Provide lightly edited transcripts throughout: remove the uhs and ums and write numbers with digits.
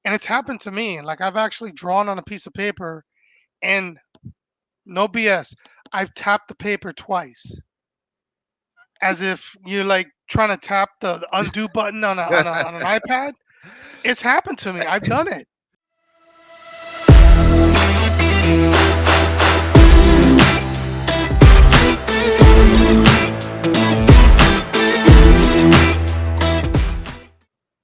And it's happened to me. Like I've actually drawn on a piece of paper and no BS, I've tapped the paper twice as if you're like trying to tap the undo button on an iPad. It's happened to me. I've done it.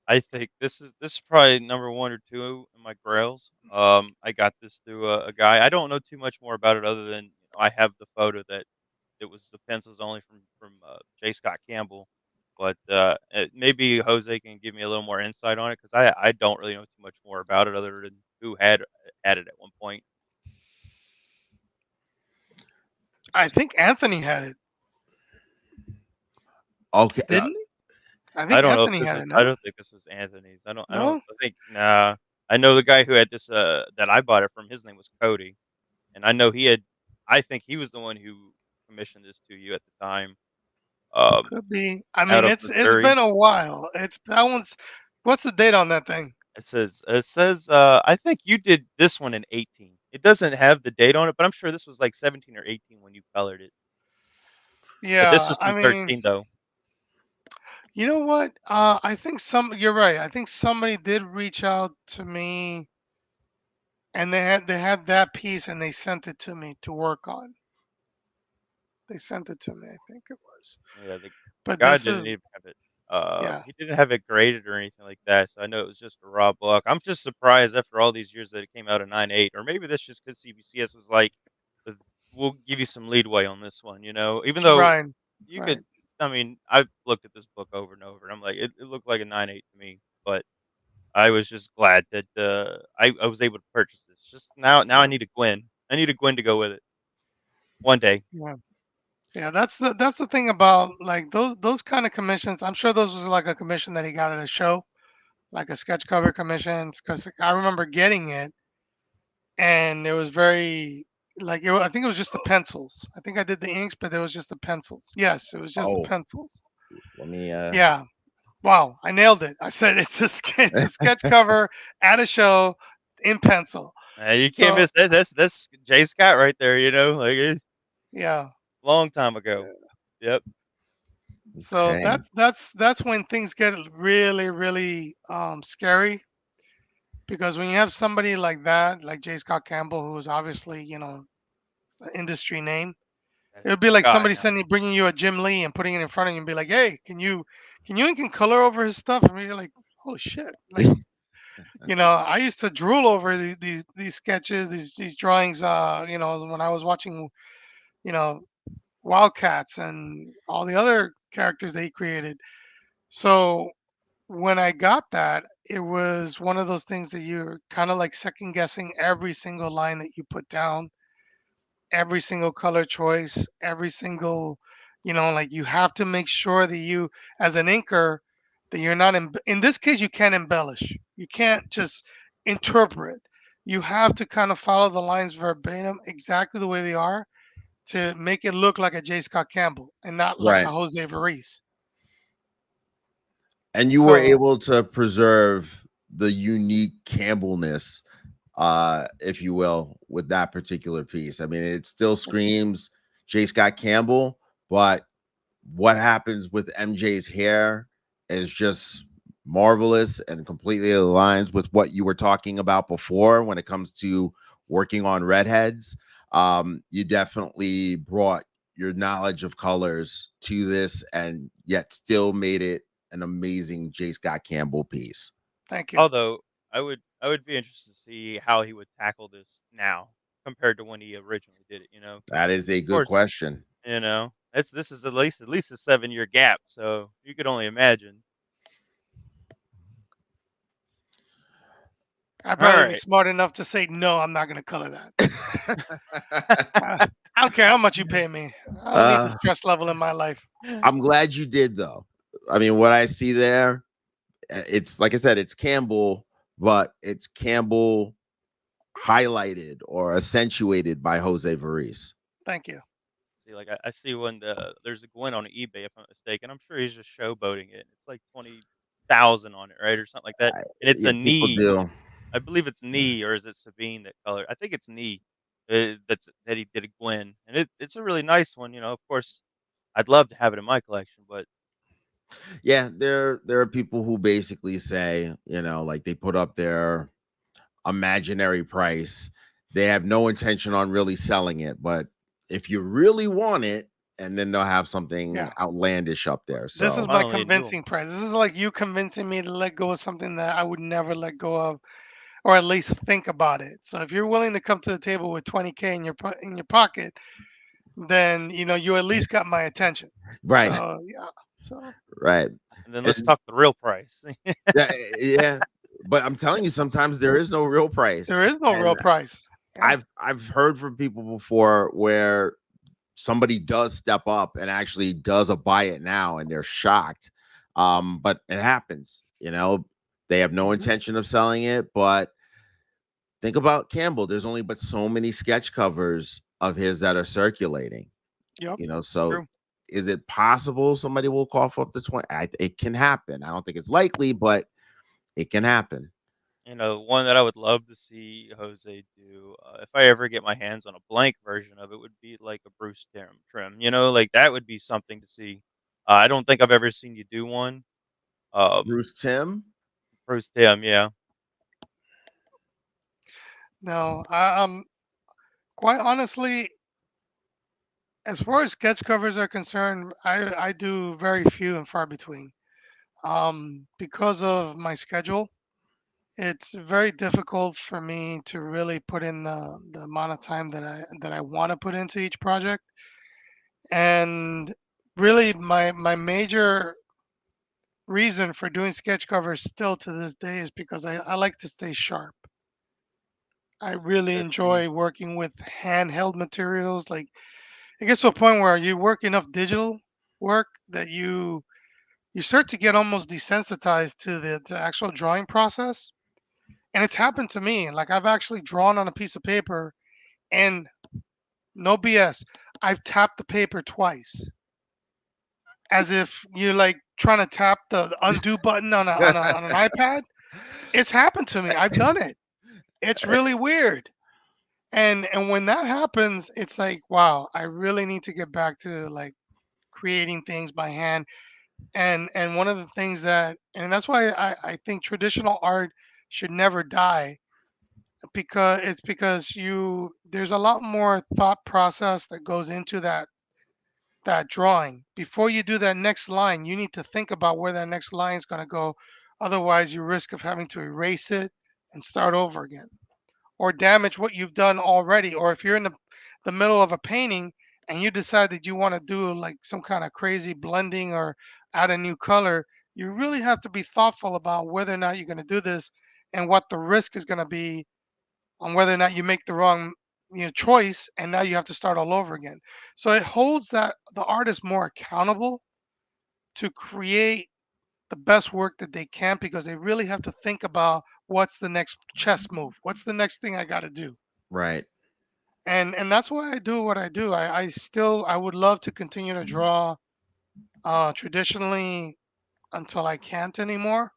I think this is probably number 1 or 2 in my grails. I got this through a guy. I don't know too much more about it other than I have the photo that it was the pencils only from J. Scott Campbell. But maybe Jose can give me a little more insight on it because I don't really know too much more about it other than who had it at one point. I think Anthony had it, Okay. didn't he? I I think don't know if Anthony this had was. it. I No, don't think this was Anthony's. I don't. no. I think nah. I know the guy who had this. That I bought it from. His name was Cody, and I know he had. I think he was the one who commissioned this to you at the time. Um, Could be. I out mean, of it's Missouri. been a while. It's that one's. What's the date on that thing? It says. I think you did this one in 18. It doesn't have the date on it, but I'm sure this was like 17 or 18 when you colored it. But this Yeah, is I from mean, 13 though. you know what? I think you're right. I think somebody did reach out to me, and they had that piece, and they sent it to me to work on. They sent it to me. I think it was. Yeah, the But guy this is didn't even have it. yeah. He didn't have it graded or anything like that, so I know it was just a raw book. I'm just surprised after all these years that it came out at 9.8, or maybe that's just because CBCS was like, "Uh, "We'll give you some leadway on this one," you know. Even though Right. you Right. could, I mean, I've looked at this book over and over, and I'm like, it looked like a 9.8 to me, but I was just glad that I was able to purchase this. Just now I Yeah. need a Gwen. I need a Gwen to go with it one day. Yeah. Yeah, that's the thing about like those kind of commissions. I'm sure those was like a commission that he got at a show, like a sketch cover commissions, because I remember getting it, and it was very like I think it was just the pencils. I think I did the inks, but it was just the pencils. Yes, it was just the Oh, pencils. let me. Yeah. Wow, I nailed it. I said it's it's a sketch cover at a show in pencil. You can't So miss that. That's Jay Scott right there. You know, like yeah. long time ago. Yep. So Okay. that's when things get really really scary because when you have somebody like that, like J. Scott Campbell, who is obviously an industry name, it That's would be the like guy somebody now. bringing you a Jim Lee and putting it in front of you and be like, "Hey, can you ink and color over his stuff?" And you're like, "Holy shit!" Like I used to drool over these sketches, these drawings. When I was watching, you know, Wildcats and all the other characters they created. So when I got that, it was one of those things that you're kind of like second guessing every single line that you put down, every single color choice, every single, like you have to make sure that you, as an inker, that you're not, in this case, you can't embellish. You can't just interpret. You have to kind of follow the lines verbatim, exactly the way they are, to make it look like a J. Scott Campbell and not like a Right. Jose Varese. And you were So able to preserve the unique Campbellness, if you will, with that particular piece. I mean, it still screams J. Scott Campbell, but what happens with MJ's hair is just marvelous and completely aligns with what you were talking about before when it comes to working on redheads. You definitely brought your knowledge of colors to this and yet still made it an amazing J. Scott Campbell piece. thank you. Although I would be interested to see how he would tackle this now compared to when he originally did it. You know, That is a of good course, question. this is at least a 7 year gap. So you could only imagine. I'd All probably be right. smart enough to say no. I'm not going to color that. Uh, I don't care how much you pay me. I don't need the uh, stress level in my life. I'm glad you did, though. I mean, what I see there, it's like I said, it's Campbell, but it's Campbell highlighted or accentuated by Jose Varese. Thank you. See, like I see when there's a Gwen on eBay if I'm not mistaken. I'm sure he's just showboating it. It's like 20,000 on it, right, or something like that, I, and it's yeah, a people knee. do. I believe it's Nee or is it Sabine that colored? I think it's Nee. That he did a Gwen, and it's a really nice one. Of course, I'd love to have it in my collection, but Yeah, there are people who basically say, like they put up their imaginary price. They have no intention on really selling it, but if you really want it, and then they'll have something Yeah. outlandish up there. This is So, my finally a new 'em. convincing price. This is like you convincing me to let go of something that I would never let go of, or at least think about it. So if you're willing to come to the table with 20K in in your pocket, then you at least got my attention. right, So yeah. So right. And then let's And talk the real price. yeah, yeah. But I'm telling you, sometimes there is no real price. there is no real And price. Yeah. I've heard from people before where somebody does step up and actually does a buy it now and they're shocked. But it happens, they have no Hmm. intention of selling it. But think about Campbell. There's only but so many sketch covers of his that are circulating, Yep. so True. is it possible somebody will cough up the 20? It can happen. I don't think it's likely, but it can happen. One that I would love to see Jose do, if I ever get my hands on a blank version of it, would be like a Bruce trim. Like that would be something to see. I don't think I've ever seen you do one. Um, Bruce Tim. Bruce Tim, yeah. No, quite honestly, as far as sketch covers are concerned, I do very few and far between. Because of my schedule, it's very difficult for me to really put in the amount of time that I want to put into each project. And really, my major reason for doing sketch covers still to this day is because I like to stay sharp. I really That's me. enjoy working with handheld materials. Like it gets to a point where you work enough digital work that you start to get almost desensitized to the actual drawing process. And it's happened to me. Like I've actually drawn on a piece of paper and no BS, I've tapped the paper twice as if you're like trying to tap the undo button on an iPad. It's happened to me. I've done it. It's really weird. And when that happens, it's like, wow, I really need to get back to like creating things by hand. And one of the things that and that's why I think traditional art should never die, because you there's a lot more thought process that goes into that drawing. Before you do that next line, you need to think about where that next line is going to go. Otherwise, you risk of having to erase it and start over again, or damage what you've done already. Or if you're in the middle of a painting and you decide that you want to do like some kind of crazy blending or add a new color, you really have to be thoughtful about whether or not you're going to do this and what the risk is going to be on whether or not you make the wrong choice and now you have to start all over again. So it holds that the artist more accountable to create the best work that they can, because they really have to think about what's the next chess move, what's the next thing I got to do. Right. And that's why I do what I do. I would love to continue to draw traditionally until I can't anymore.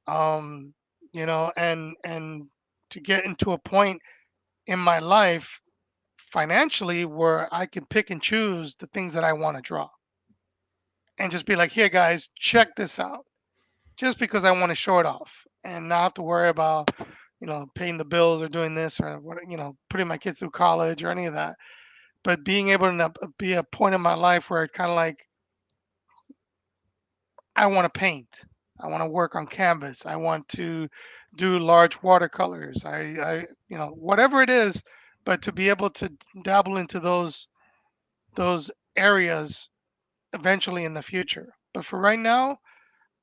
um and to get into a point in my life financially where I can pick and choose the things that I want to draw and just be like, here guys, check this out, just because I want to show it off and not have to worry about paying the bills or doing this or what, putting my kids through college or any of that. But being able to be a point in my life where it's kind of like I want to paint, I want to work on canvas, I want to do large watercolors, I whatever it is, but to be able to dabble into those areas eventually in the future. But for right now,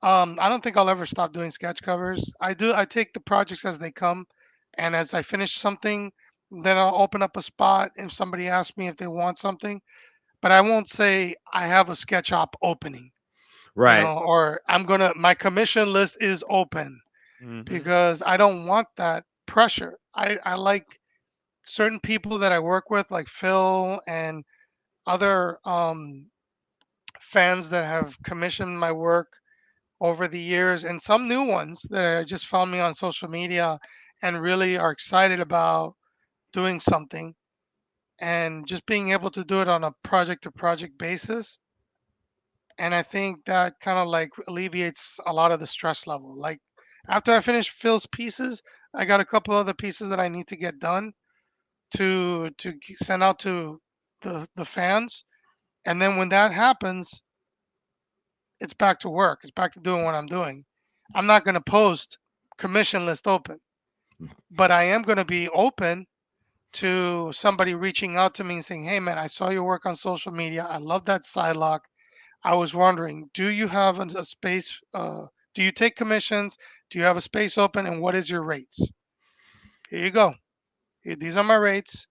I don't think I'll ever stop doing sketch covers. I take the projects as they come, and as I finish something, then I'll open up a spot if somebody asks me if they want something. But I won't say I have a sketch op opening, Right. or my commission list is open, Mhm. because I don't want that pressure. I like certain people that I work with, like Phil and other fans that have commissioned my work over the years, and some new ones that just found me on social media and really are excited about doing something, and just being able to do it on a project to project basis. And I think that kind of like alleviates a lot of the stress level. Like after I finish Phil's pieces, I got a couple other pieces that I need to get done to send out to the fans. And then when that happens, it's back to work. It's back to doing what I'm doing. I'm not going to post commission list open, but I am going to be open to somebody reaching out to me and saying, "Hey man, I saw your work on social media. I love that side lock. I was wondering, do you have a space? Do you take commissions? Do you have a space open? And what is your rates? Here you go. These are my rates.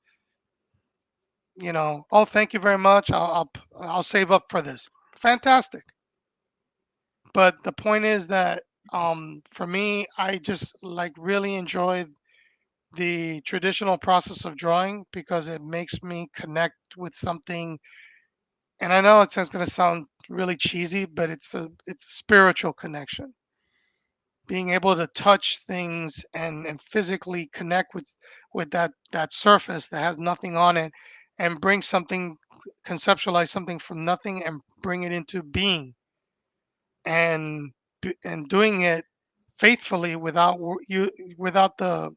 Oh, thank you very much. I'll save up for this. Fantastic. But the point is that for me, I just like really enjoy the traditional process of drawing because it makes me connect with something. And I know it's going to sound really cheesy, but it's a spiritual connection. Being able to touch things and physically connect with that surface that has nothing on it, and bring something, conceptualize something from nothing and bring it into being, and and doing it faithfully without without the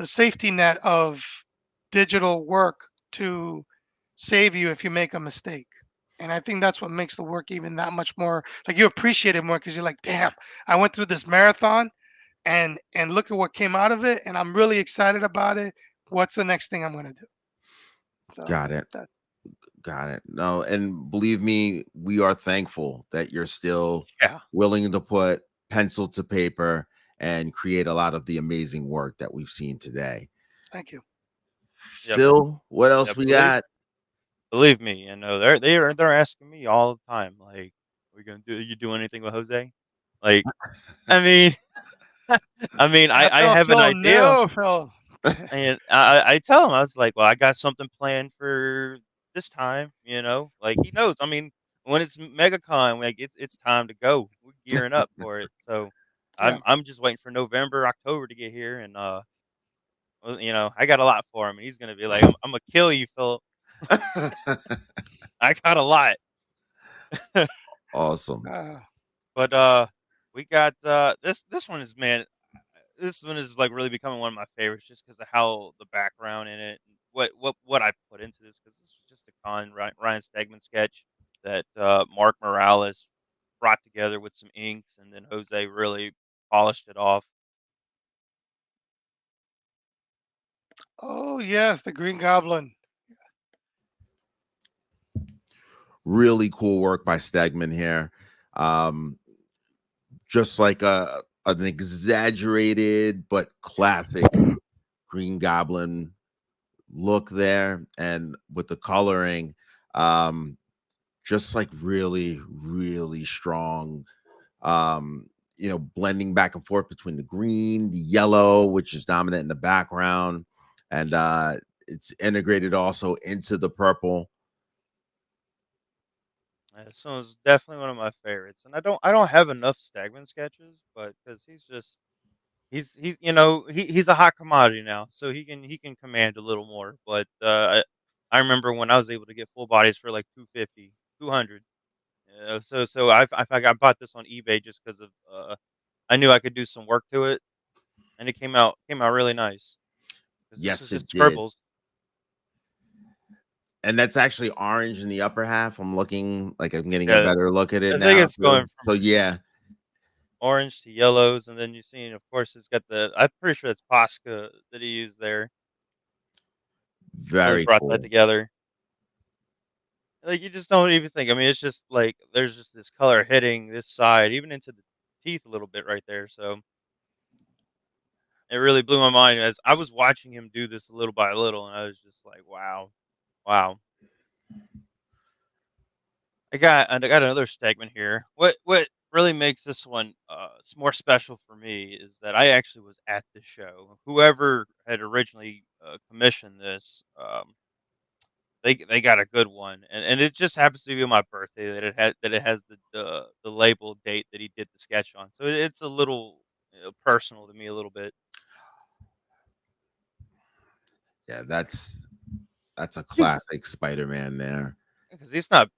safety net of digital work to save you if you make a mistake. And I think that's what makes the work even that much more, like, you appreciate it more because you're like, damn, I went through this marathon, and look at what came out of it, and I'm really excited about it. What's the next thing I'm gonna do? So Got it. that Got it. No, and believe me, we are thankful that you're still Yeah. willing to put pencil to paper and create a lot of the amazing work that we've seen today. thank you. Yep. Phil, what Yeah. else we got? Believe me, you know they're asking me all the time. Like, "We gonna do? You do anything with Jose?" Like, I mean, I No, have an Phil, idea, no, Phil. and I tell him I was like, "Well, I got something planned for this time." Like he knows. I mean, when it's MegaCon, like it's time to go. We're gearing up for it. So Yeah. I'm just waiting for November, October to get here, and well, I got a lot for him, and he's gonna be like, I'm gonna kill you, Philip. I got a lot." Awesome. But we got this one is, man. This one is like really becoming one of my favorites just because of how the background in it, and what I put into this, because this was just a Ryan Stegman sketch that Mark Morales brought together with some inks, and then Jose really polished it off. Oh yes, the Green Goblin. Really cool work by Stegman here. Um, just like an exaggerated but classic Green Goblin look there, and with the coloring, um, just like really, really strong. Blending back and forth between the green, the yellow, which is dominant in the background, and it's integrated also into the purple. This one was definitely one of my favorites, and I don't have enough Stegman sketches, but because he's a hot commodity now, so he can command a little more. But I remember when I was able to get full bodies for like 250, 200. So I bought this on eBay just because of I knew I could do some work to it, and it came out really nice because this was Yes, just it did. scribbles. And that's actually orange in the upper half. I'm looking like I'm getting a Yeah, better look at it I think now it's going too. So from yeah, orange to yellows, and then you see, of course, it's got the. I'm pretty sure it's Posca that he used there. Really very brought that cool. together. Like, you just don't even think. I mean, it's just like there's just this color hitting this side, even into the teeth a little bit right there. So it really blew my mind as I was watching him do this little by little, and I was just like, wow, wow. I got another segment here. What really makes this one more special for me is that I actually was at the show. Whoever had originally commissioned this, they got a good one, and it just happens to be my birthday that it has the label date that he did the sketch on. So it's a little personal to me a little bit. Yeah, that's a He's classic Spider-Man there. because he's not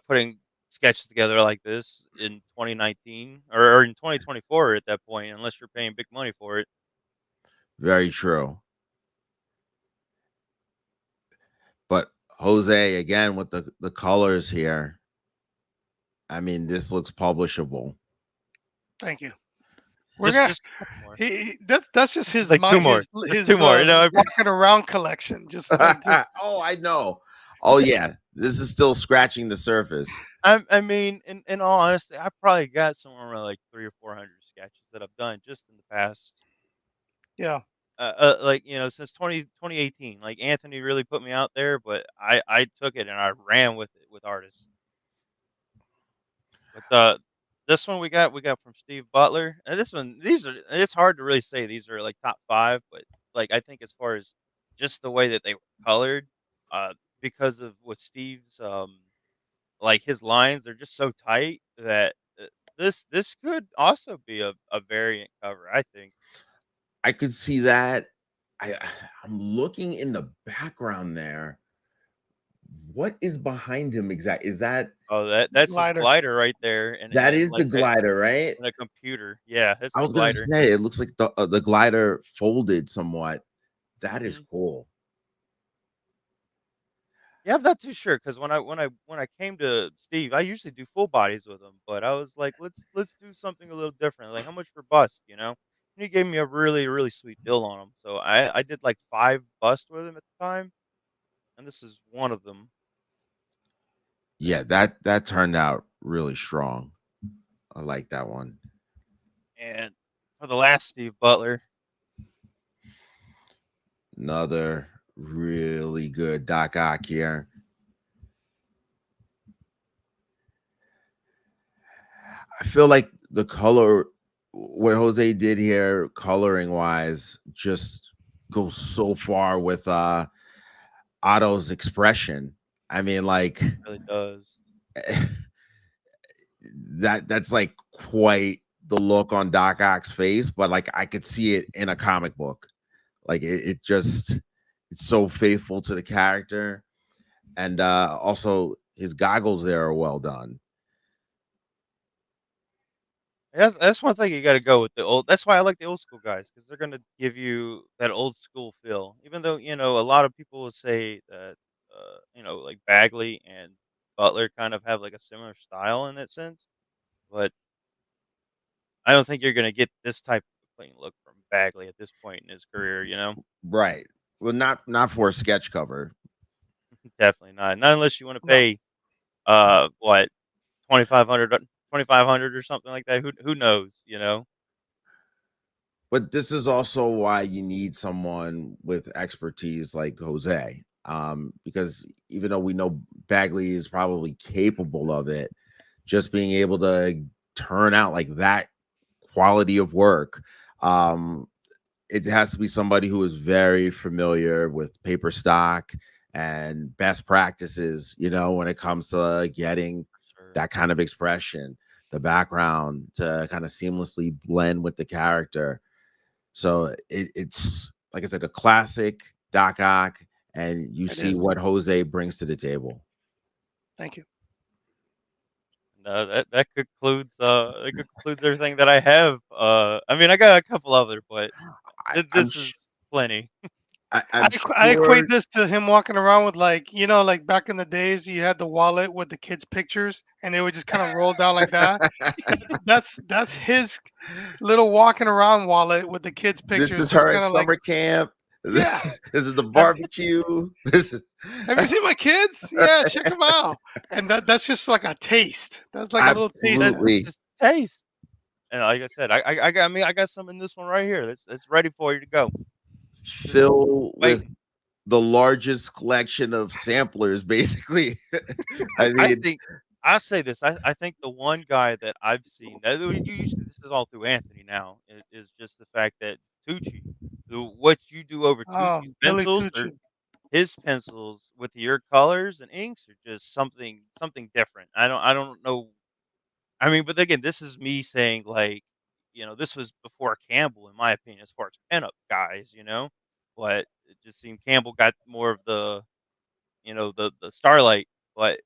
putting sketches together like this in 2019 or in 2024 at that point, unless you're paying big money for it. Very true. But Jose again with the colors here. I mean, this looks publishable. Thank you. We're Just gonna just a couple more. that's just Just like two his more. Just two more. walking around collection. Just like just Oh, I know. Oh yeah, this is still scratching the surface. I mean, in all honesty, I probably got somewhere around like 300 or 400 sketches that I've done just in the past, yeah. like since 2018. Like Anthony really put me out there, but I took it and I ran with it with artists. But this one we got from Steve Butler, and this one these are it's hard to really say these are like top 5, but like I think as far as just the way that they were colored, because of what Steve's like his lines are just so tight that this could also be a variant cover, I think. I could see that. I I'm looking in the background there. What is behind him exact? Is Oh, that's his Glider. glider right there, and that is the like glider, right? in a computer. Yeah, that's I the was gonna glider. say it looks like the glider folded somewhat. That is Mhm. cool. Yeah, I'm not too sure because when I came to Steve, I usually do full bodies with him, but I was like, let's do something a little different. Like, how much for bust, you know? And he gave me a really sweet deal on them. So I did like 5 bust with him at the time, and this is one of them. Yeah, that turned out really strong. I like that one. And for the last Steve Butler, Another really good Doc Ock here. I feel like the color, what Jose did here, coloring wise, just goes so far with Otto's expression. I mean, like really does. that's like quite the look on Doc Ock's face, but like I could see it in a comic book. Like it just it's so faithful to the character. And also his goggles there are well done. Yeah, that's one thing you got to go with the old. That's why I like the old school guys because they're gonna give you that old school feel. Even though a lot of people will say that like Bagley and Butler kind of have like a similar style in that sense, but I don't think you're gonna get this type of clean look from Bagley at this point in his career. Right. Well, not for a sketch cover. Definitely not. Not unless you want to No. pay what 2,500 or something like that. Who knows? But this is also why you need someone with expertise like Jose. Because even though we know Bagley is probably capable of it, just being able to turn out like that quality of work, it has to be somebody who is very familiar with paper stock and best practices, when it comes to getting Sure. that kind of expression, the background to kind of seamlessly blend with the character. So it's like I said, a classic Doc Ock, and you It see is. what Jose brings to the table. Thank you. No, that concludes everything that I have. I mean, I got a couple other, but I'm this is plenty. I I'm I sure. equate this to him walking around with like like back in the days you had the wallet with the kids' pictures and they would just kind of roll down like that. That's his little walking around wallet with the kids' This pictures, is just her at kind of like summer camp. This yeah. is the Have, barbecue. This is have you seen my kids? Yeah, check them out. And that's just like a taste. That's like a little taste of That's it. absolutely just taste. And like I said, I got some in this one right here. It's ready for you to go. Just fill with waiting. the largest collection of samplers, basically. I I mean, think I say this. I think the one guy that I've seen that you usually this is all through Anthony now is just the fact that Tucci, what you do over Tucci's Billy pencils or Tucci. his pencils with your colors and inks are just something different. I don't know. I mean, but again, this is me saying like this was before Campbell, in my opinion, as far as pinup guys, but it just seemed Campbell got more of the starlight. But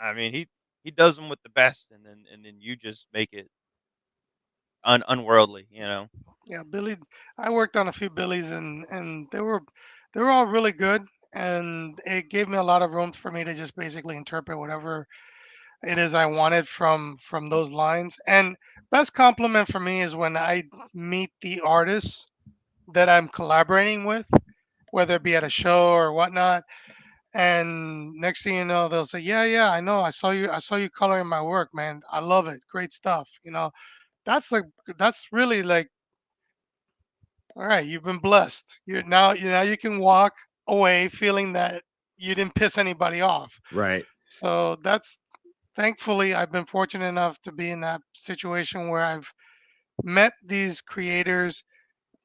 I mean, he does them with the best, and then you just make it unworldly. Yeah, Billy. I worked on a few Billies, and they were all really good, and it gave me a lot of room for me to just basically interpret whatever it is I wanted from those lines. And best compliment for me is when I meet the artists that I'm collaborating with, whether it be at a show or whatnot. And next thing you know, they'll say, "Yeah, yeah, I know. I saw you coloring my work, man. I love it. Great stuff." That's like that's really like, all right, you've been blessed. Now you can walk away feeling that you didn't piss anybody off. Right. So that's thankfully I've been fortunate enough to be in that situation where I've met these creators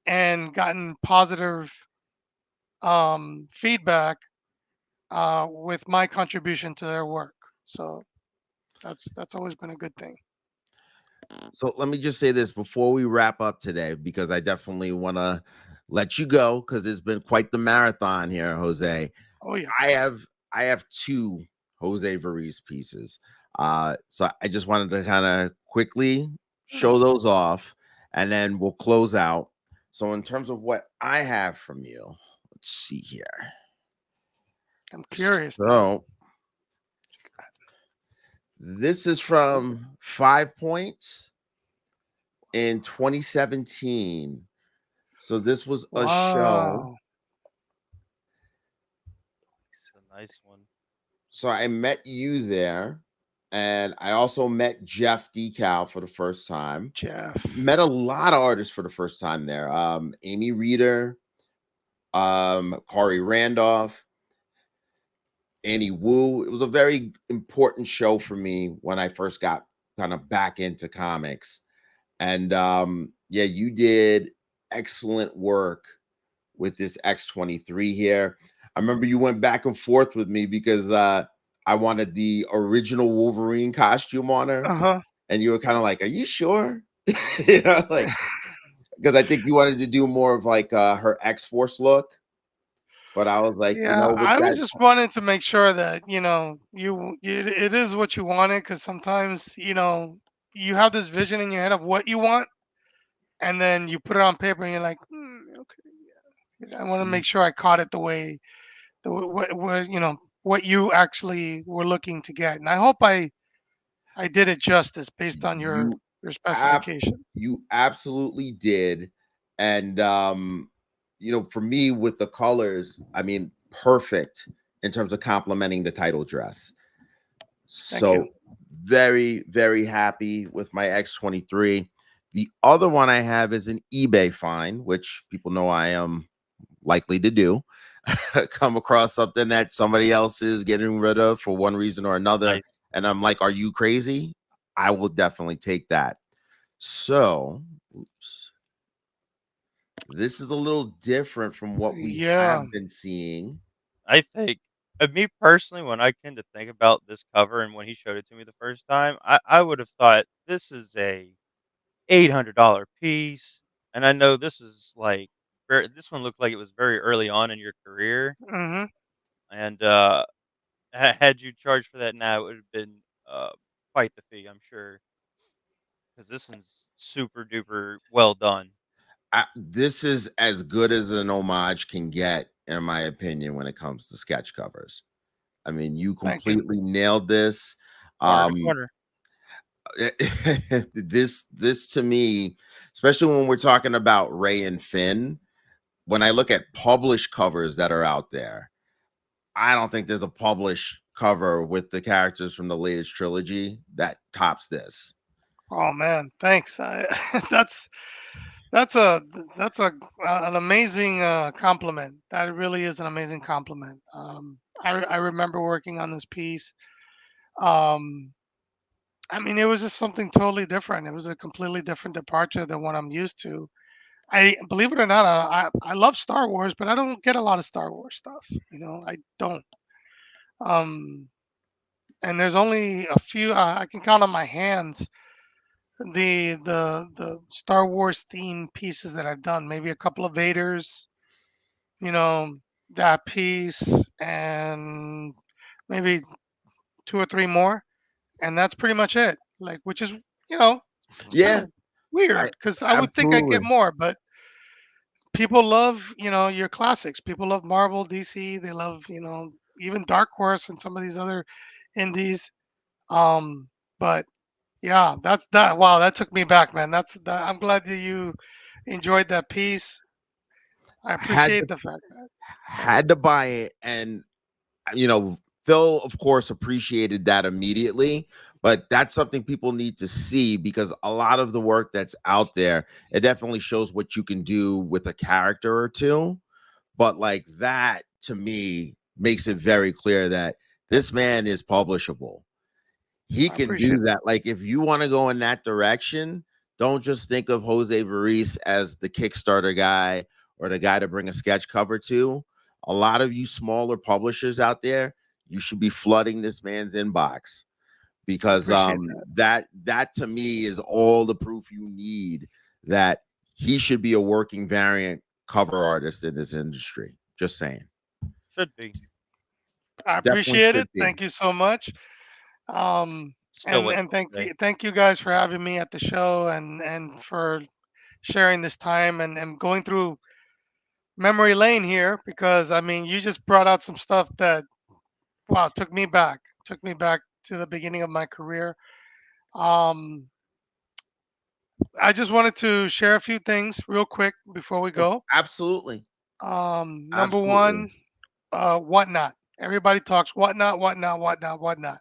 and gotten positive feedback with my contribution to their work. So that's always been a good thing. So let me just say this before we wrap up today, because I definitely want to let you go because it's been quite the marathon here, Jose. Oh yeah. I have I have two Jose Varese pieces. So I just wanted to kind of quickly show those off, and then we'll close out. So in terms of what I have from you, let's see here. I'm curious now. So this is from 5 Points in 2017. So this was a show. Wow. It's a nice one. So I met you there, and I also met Jeff Decal for the first time. Jeff. Met a lot of artists for the first time there. Amy Reeder, Kari Randolph, Annie Wu. It was a very important show for me when I first got kind of back into comics. And yeah, you did excellent work with this X-23 here. I remember you went back and forth with me because I wanted the original Wolverine costume on her, Uh-huh. and you were kind of like, "Are you sure?" Like, because I think you wanted to do more of like her X-Force look, but I was like, Yeah, with I was that, just wanting to make sure that, it is what you wanted, because sometimes, you have this vision in your head of what you want, and then you put it on paper and you're like, okay, yeah. I want to make sure I caught it the way what you actually were looking to get. And I hope I did it justice based on your you your ab- specifications. you absolutely did. And for me with the colors, I mean, perfect in terms of complementing the title dress. Thank you. So very, very happy with my X-23. The other one I have is an eBay find, which people know I am likely to do. Come across something that somebody else is getting rid of for one reason or another, Nice. and I'm like, are you crazy? I will definitely take that. So, oops. This is a little different from what we Yeah. have been seeing. I think, me personally, when I came to think about this cover and when he showed it to me the first time, I would have thought this is a $800 piece, and I know this is like this one looked like it was very early on in your career, Hmm. and had you charged for that now, it would have been quite the fee, I'm sure, because this one's super duper well done. This is as good as an homage can get, in my opinion, when it comes to sketch covers. I mean, you Thank you. completely nailed this. Corner to Um, corner. this to me, especially when we're talking about Ray and Finn, when I look at published covers that are out there, I don't think there's a published cover with the characters from the latest trilogy that tops this. Oh man, thanks. That's that's a that's an amazing compliment. That really is an amazing compliment. I remember working on this piece. Um, I mean, it was just something totally different. It was a completely different departure than what I'm used to. I believe it or not, I love Star Wars, but I don't get a lot of Star Wars stuff. I don't. Um, and there's only a few I can count on my hands the Star Wars themed pieces that I've done. Maybe a couple of Vaders, you know, that piece, and maybe two or three more, and that's pretty much it. Like, which is, you know, it's kind Yeah, of weird I because I would think I'd get absolutely. more, but people love, your classics. People love Marvel, DC. They love, even Dark Horse and some of these other indies. But yeah, that's that. Wow, that took me back, man. That's that. I'm glad that you enjoyed that piece. I Had appreciate to the fact that. So had to buy it, and Phil, of course, appreciated that immediately, but that's something people need to see because a lot of the work that's out there, it definitely shows what you can do with a character or two. But like that to me makes it very clear that this man is publishable. He I can appreciate do that. that. Like if you want to go in that direction, don't just think of Jose Varese as the Kickstarter guy or the guy to bring a sketch cover to. A lot of you smaller publishers out there, you should be flooding this man's inbox I because appreciate that. that to me is all the proof you need that he should be a working variant cover artist in this industry. Just saying. Should be. I Definitely appreciate should it. be. Thank you so much. Um, Still and waiting and on today. thank you guys for having me at the show and for sharing this time and going through memory lane here because I mean you just brought out some stuff that wow took me back to the beginning of my career. Um, I just wanted to share a few things real quick before we Oh, go. absolutely. Number one, Absolutely. whatnot. Everybody talks whatnot, whatnot, whatnot, whatnot.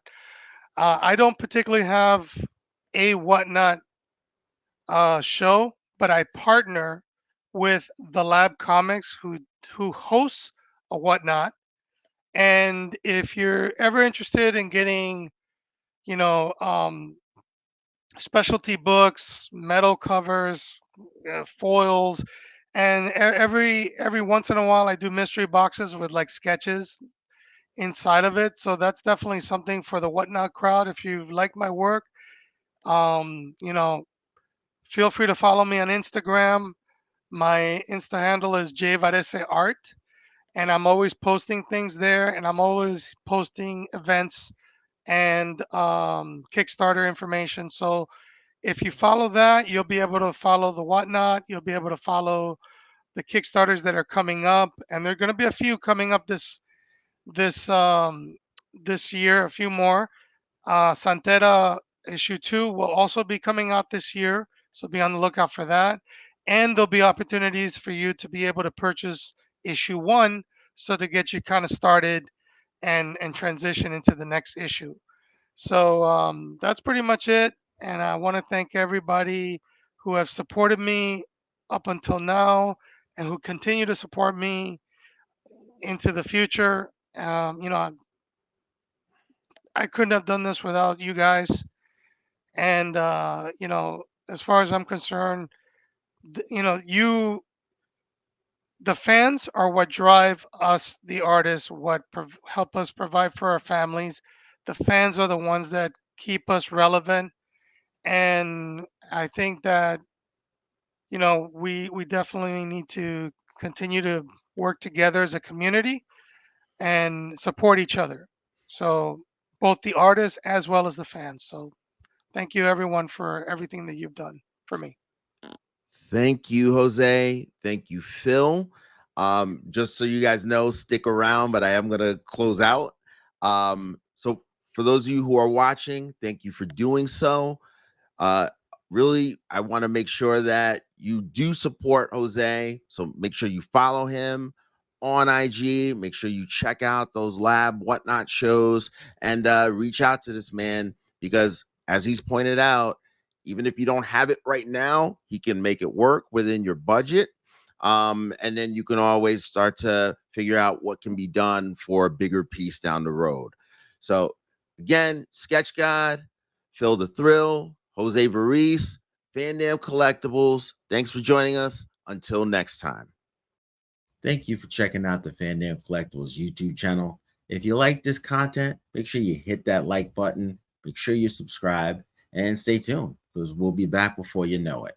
I don't particularly have a whatnot show, but I partner with the Lab Comics who hosts a whatnot. And if you're ever interested in getting, you know, specialty books, metal covers, foils, and every once in a while I do mystery boxes with like sketches inside of it. So that's definitely something for the whatnot crowd. If you like my work, um, you know, feel free to follow me on Instagram. My Insta handle is jvarese art, and I'm always posting things there, and I'm always posting events and Kickstarter information. So if you follow that, you'll be able to follow the whatnot. You'll be able to follow the Kickstarters that are coming up, and there are going to be a few coming up this this year. A few more. Santera issue 2 will also be coming out this year, so be on the lookout for that. And there'll be opportunities for you to be able to purchase issue 1, so to get you kind of started and transition into the next issue. So that's pretty much it. And I want to thank everybody who have supported me up until now and who continue to support me into the future. I couldn't have done this without you guys. And as far as I'm concerned, the fans are what drive us, the artists, what help us provide for our families. The fans are the ones that keep us relevant, and I think that we definitely need to continue to work together as a community and support each other. So both the artists as well as the fans. So thank you everyone for everything that you've done for me. Thank you, Jose. Thank you, Phil. Just so you guys know, stick around, but I am gonna close out. So for those of you who are watching, thank you for doing so. Uh, really, I want to make sure that you do support Jose. So make sure you follow him on IG. Make sure you check out those lab whatnot shows and reach out to this man because, as he's pointed out, even if you don't have it right now, he can make it work within your budget. And then you can always start to figure out what can be done for a bigger piece down the road. So again, Sketch God, Phil the Thrill, Jose Varese, Fandamn Collectibles. Thanks for joining us. Until next time. Thank you for checking out the Fandamn Collectibles YouTube channel. If you like this content, make sure you hit that like button, make sure you subscribe, and stay tuned. because we'll be back before you know it.